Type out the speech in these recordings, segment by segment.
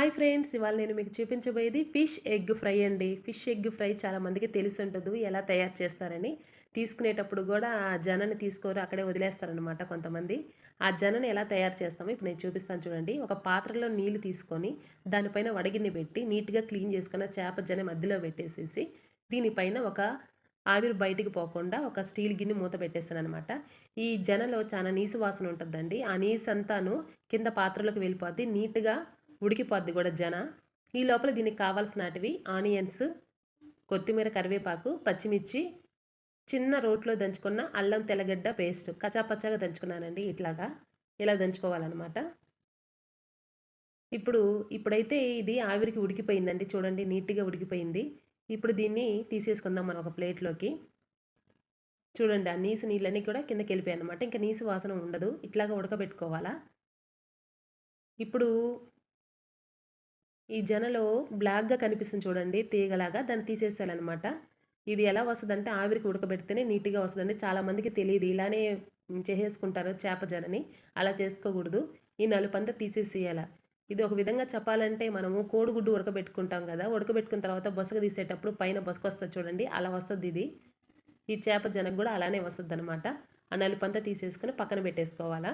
Hi friends, ఇవాళ నేను మీకు చూపించబోయేది ఫిష్ ఎగ్ ఫ్రై అండి. ఫిష్ ఎగ్ ఫ్రై చాలామందికి తెలిసి ఉంటుంది ఎలా తయారు చేస్తారని. తీసుకునేటప్పుడు కూడా ఆ జనని తీసుకోరు, అక్కడే వదిలేస్తారనమాట కొంతమంది. ఆ జనని ఎలా తయారు చేస్తామో ఇప్పుడు నేను చూపిస్తాను చూడండి. ఒక పాత్రలో నీళ్లు తీసుకొని దానిపైన వడగిన్ని పెట్టి నీట్గా క్లీన్ చేసుకున్న చేప జన మధ్యలో పెట్టేసేసి దీనిపైన ఒక ఆవిరి బయటికి పోకుండా ఒక స్టీల్ గిన్నె మూత పెట్టేస్తాను అనమాట. ఈ జనలో చాలా నీసు వాసన ఉంటుందండి. ఆ నీసు అంతాను కింద పాత్రలోకి వెళ్ళిపోద్ది, నీట్గా ఉడికిపోద్ది కూడా జన. ఈ లోపల దీనికి కావాల్సినటివి ఆనియన్స్, కొత్తిమీర, కరివేపాకు, పచ్చిమిర్చి, చిన్న రోట్లో దంచుకున్న అల్లం తెల్లగడ్డ పేస్ట్ కచాపచ్చాగా దంచుకున్నానండి. ఇలా దంచుకోవాలన్నమాట. ఇప్పుడైతే ఇది ఆవిరికి ఉడికిపోయిందండి. చూడండి, నీట్గా ఉడికిపోయింది. ఇప్పుడు దీన్ని తీసేసుకుందాం మనం ఒక ప్లేట్లోకి. చూడండి, ఆ నీసు నీళ్ళన్నీ కూడా కిందకి వెళ్ళిపోయాయి అనమాట. ఇంకా నీసు వాసన ఉండదు. ఇట్లాగా ఉడకబెట్టుకోవాలా. ఇప్పుడు ఈ జనలో బ్లాక్గా కనిపిస్తుంది చూడండి, తీగలాగా, దాన్ని తీసేసేయాలన్నమాట. ఇది ఎలా వస్తుందంటే ఆవిరికి ఉడకబెడితేనే నీట్గా వస్తుందండి. చాలామందికి తెలియదు, ఇలానే చేసేసుకుంటారు చేప జనని. అలా చేసుకోకూడదు. ఈ నలుపంతా తీసేసేయాల. ఇది ఒక విధంగా చెప్పాలంటే మనము కోడిగుడ్డు ఉడకబెట్టుకుంటాం కదా, ఉడకబెట్టుకున్న తర్వాత బొసక తీసేటప్పుడు పైన బొసక వస్తుంది చూడండి, అలా వస్తుంది ఇది. ఈ చేప జనకు కూడా అలానే వస్తుంది అనమాట. ఆ నలుపంతా తీసేసుకొని పక్కన పెట్టేసుకోవాలా.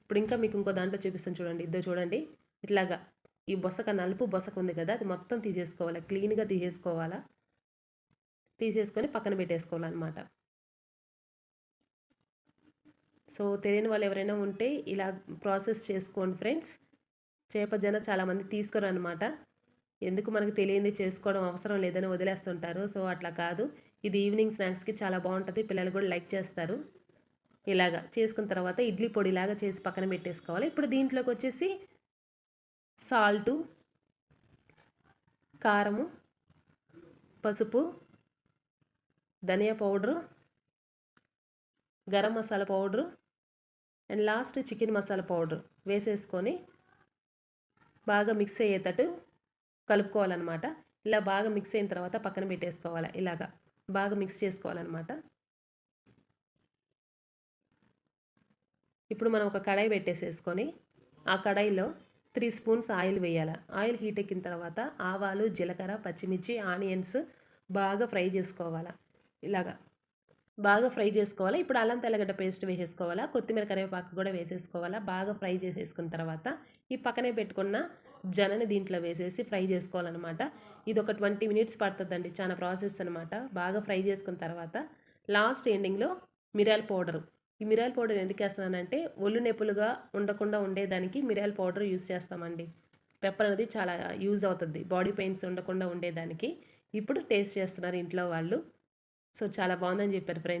ఇప్పుడు ఇంకా మీకు ఇంకో దాంట్లో చూపిస్తాను చూడండి. చూడండి, ఇట్లాగా ఈ బొసక, నలుపు బొసక ఉంది కదా, అది మొత్తం తీసేసుకోవాలి. క్లీన్గా తీసేసుకోవాలా. తీసేసుకొని పక్కన పెట్టేసుకోవాలన్నమాట. సో తెలియని వాళ్ళు ఎవరైనా ఉంటే ఇలా ప్రాసెస్ చేసుకోండి ఫ్రెండ్స్. చేప జన చాలామంది తీసుకోరు అనమాట. ఎందుకు మనకు తెలియంది చేసుకోవడం అవసరం లేదని వదిలేస్తుంటారు. సో అట్లా కాదు, ఇది ఈవినింగ్ స్నాక్స్కి చాలా బాగుంటుంది. పిల్లలు కూడా లైక్ చేస్తారు. ఇలాగా చేసుకున్న తర్వాత ఇడ్లీ పొడిలాగా చేసి పక్కన పెట్టేసుకోవాలి. ఇప్పుడు దీంట్లోకి వచ్చేసి సాల్టు, కారము, పసుపు, ధనియా powder, garam masala powder and last chicken masala powder వేసేసుకొని బాగా మిక్స్ అయ్యేటట్టు కలుపుకోవాలన్నమాట. ఇలా బాగా మిక్స్ అయిన తర్వాత పక్కన పెట్టేసుకోవాలి. ఇలాగా బాగా మిక్స్ చేసుకోవాలన్నమాట. ఇప్పుడు మనం ఒక కడాయి పెట్టేసేసుకొని ఆ కడాయిలో 3 స్పూన్స్ ఆయిల్ వేయాలి. ఆయిల్ హీట్ ఎక్కిన తర్వాత ఆవాలు, జీలకర్ర, పచ్చిమిర్చి, ఆనియన్స్ బాగా ఫ్రై చేసుకోవాలి. ఇలాగా బాగా ఫ్రై చేసుకోవాలి. ఇప్పుడు అల్లం తెల్లగడ్డ పేస్ట్ వేసేసుకోవాలా. కొత్తిమీర, కరివేపాకు కూడా వేసేసుకోవాలా. బాగా ఫ్రై చేసేసుకున్న తర్వాత ఈ పక్కనే పెట్టుకున్న జనని దీంట్లో వేసేసి ఫ్రై చేసుకోవాలన్నమాట. ఇది ఒక 20 మినిట్స్ పడుతుందండి. చాలా ప్రాసెస్ అనమాట. బాగా ఫ్రై చేసుకున్న తర్వాత లాస్ట్ ఎండింగ్లో మిరియాల పౌడరు. ఈ మిరియాల పౌడర్ ఎందుకు వేస్తున్నానంటే ఒళ్ళు నొప్పులుగా ఉండకుండా ఉండేదానికి మిరియాల పౌడర్ యూస్ చేస్తామండి. పెప్పర్ అనేది చాలా యూజ్ అవుతుంది బాడీ పెయిన్స్ ఉండకుండా ఉండేదానికి. ఇప్పుడు టేస్ట్ చేస్తున్నారు ఇంట్లో వాళ్ళు. సో చాలా బాగుందని చెప్పారు ఫ్రెండ్స్.